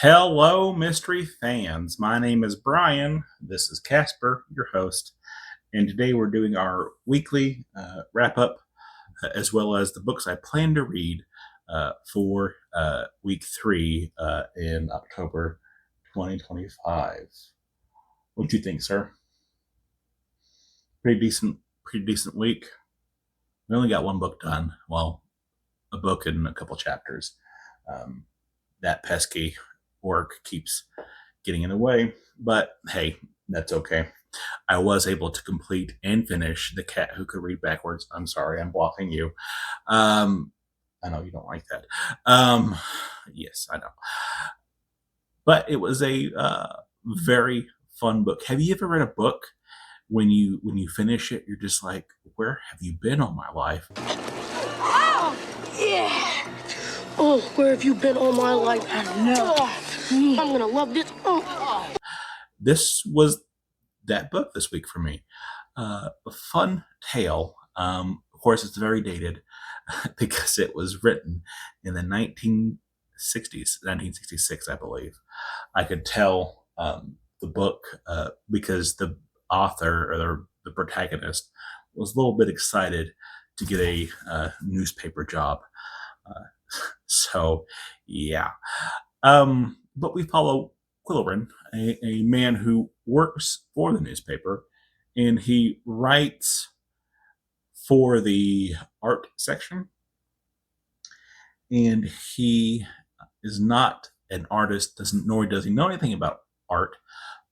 Hello, mystery fans. My name is Brian. This is Casper, your host. And today we're doing our weekly wrap up, as well as the books I plan to read for week three in October 2025. What do you think, sir? Pretty decent week. We only got one book done. Well, a book and a couple chapters. That pesky work keeps getting in the way, but hey, that's okay. I was able to complete and finish The Cat Who Could Read Backwards. I'm sorry, I'm blocking you. I know you don't like that. Yes, I know. But it was a very fun book. Have you ever read a book when you finish it, you're just like, where have you been all my life? Oh, yeah. Oh, where have you been all my life? I know. I'm gonna love this. Oh. This was that book this week for me. A fun tale. Of course, it's very dated because it was written in the 1960s, 1966, I believe. I could tell the book because the author or the protagonist was a little bit excited to get a newspaper job. So, yeah. But we follow Quilloran, a man who works for the newspaper, and he writes for the art section. And he is not an artist, nor does he know anything about art,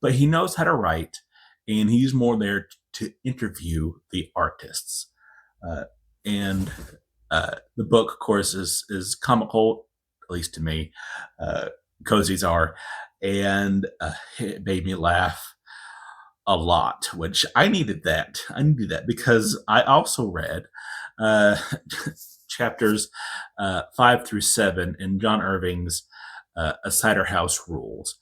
but he knows how to write, and he's more there to interview the artists. And the book, of course, is comical, at least to me. Cozies are, and it made me laugh a lot, which I needed that. I needed that because I also read chapters 5 through 7 in John Irving's A Cider House Rules.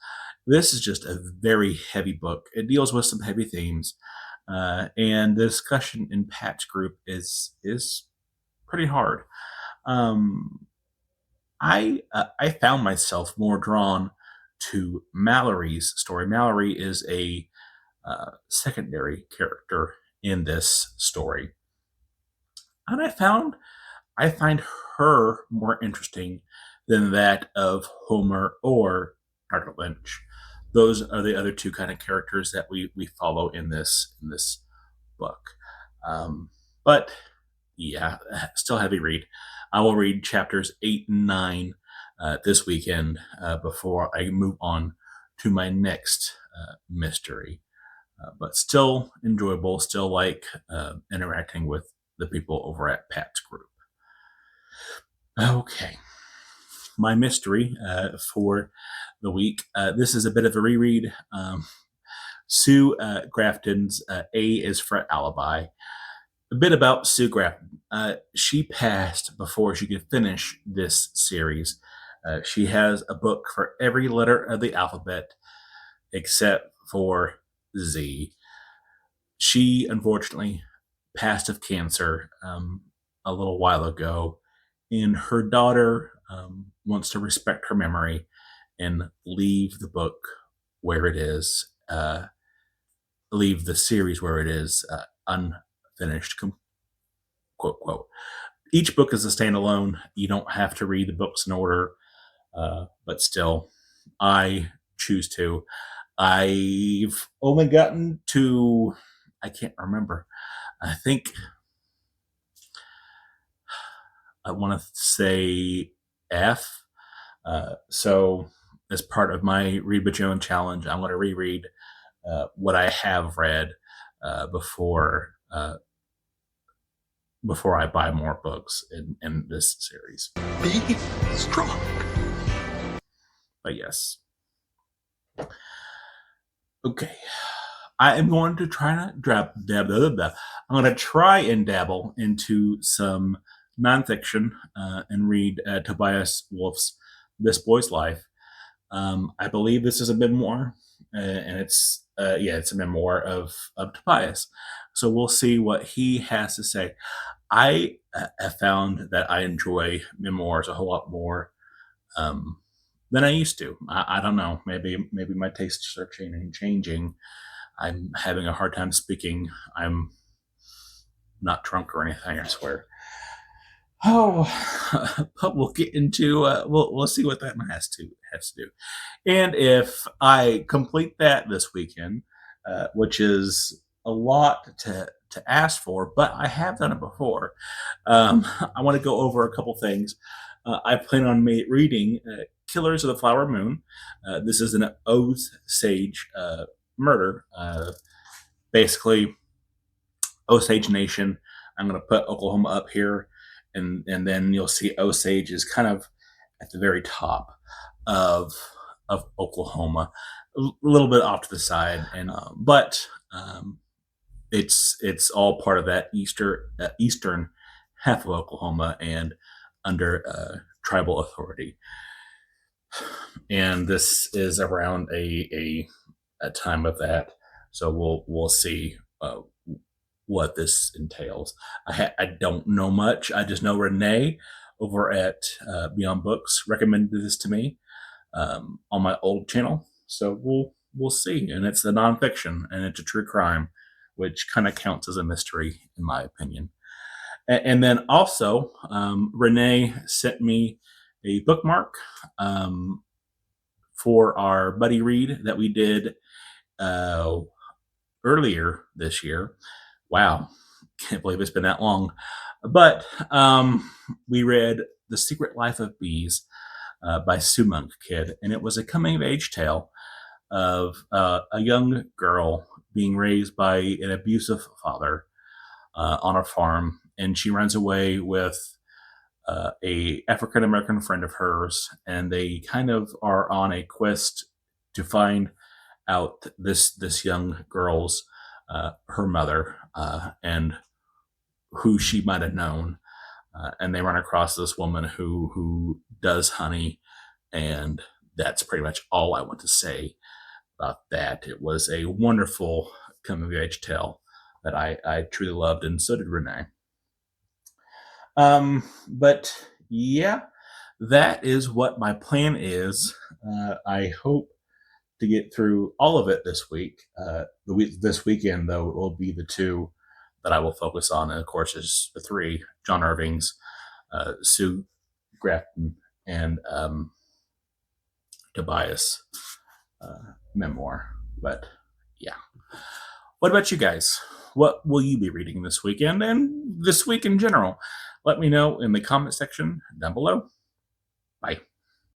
This is just a very heavy book. It deals with some heavy themes, and the discussion in Pat's group is pretty hard. I found myself more drawn to Mallory's story. Mallory is a secondary character in this story, and I find her more interesting than that of Homer or Dr. Lynch. Those are the other two kind of characters that we follow in this book. But yeah, still heavy read. I will read chapters 8 and 9 this weekend before I move on to my next mystery. But still enjoyable, still like interacting with the people over at Pat's group. Okay, my mystery for the week. This is a bit of a reread. Sue Grafton's A is for Alibi. A bit about Sue Grafton. She passed before she could finish this series. She has a book for every letter of the alphabet except for Z. She unfortunately passed of cancer a little while ago, and her daughter wants to respect her memory and leave the book where it is, leave the series where it is unfinished, quote, quote. Each book is a standalone. You don't have to read the books in order, but still, I choose to. I've only gotten to, I can't remember. I think I want to say F. So, as part of my Read But Joan challenge, I'm going to reread what I have read before I buy more books in this series. Be strong. But yes. Okay. I am going to try to I'm going to try and dabble into some nonfiction and read Tobias Wolff's This Boy's Life. I believe this is a memoir, and it's a memoir of Tobias. So we'll see what he has to say. I have found that I enjoy memoirs a whole lot more than I used to. I don't know. Maybe my tastes are changing. I'm having a hard time speaking. I'm not drunk or anything, I swear. Oh, but we'll get into we'll see what that has to do. And if I complete that this weekend, which is a lot to ask for, but I have done it before. I want to go over a couple things. I plan on reading Killers of the Flower Moon. This is an Osage murder. Basically, Osage Nation. I'm going to put Oklahoma up here, and then you'll see Osage is kind of at the very top of Oklahoma, a little bit off to the side, and but it's all part of that eastern half of Oklahoma and under tribal authority. And this is around a time of that, so we'll see what this entails. I don't know much. I just know Reney over at Beyond Books recommended this to me on my old channel. So we'll see. And it's the nonfiction, and it's a true crime, which kind of counts as a mystery in my opinion. And then also, Reney sent me a bookmark for our buddy read that we did earlier this year. Wow, can't believe it's been that long. But we read The Secret Life of Bees by Sue Kid, and it was a coming of age tale of a young girl being raised by an abusive father on a farm, and she runs away with a African American friend of hers, and they kind of are on a quest to find out this young girl's her mother and who she might have known. And they run across this woman who does honey, and that's pretty much all I want to say about that. It was a wonderful coming of age tale that I truly loved, and so did Reney. But yeah, that is what my plan is. I hope to get through all of it this week. This weekend, though, it will be the two that I will focus on, and of course, is the three: John Irving's, Sue Grafton, and Tobias memoir. But yeah, what about you guys? What will you be reading this weekend and this week in general? Let me know in the comment section down below. Bye.